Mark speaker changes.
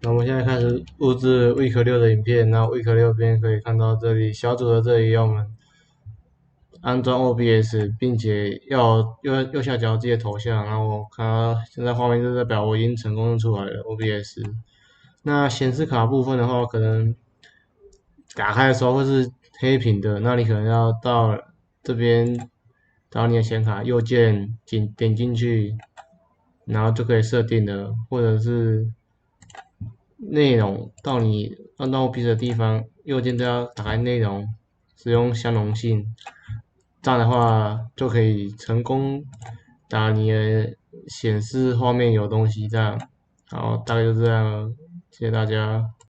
Speaker 1: 那我们现在开始录制 Week 六的影片，那 Week 六边可以看到这里小组的这里要我们安装 OBS，并且要右下角自己的头像，然后我看到现在画面就代表我已经成功用出来了 OBS。那显示卡部分的话，可能打开的时候会是黑屏的，那你可能要到这边找你的显卡右键点进去，然后就可以设定了，或者是内容到你按到 OBS 的地方，右键都要打开内容，使用相容性，这样的话就可以成功打你的显示画面有东西这样。好，大概就这样了，谢谢大家。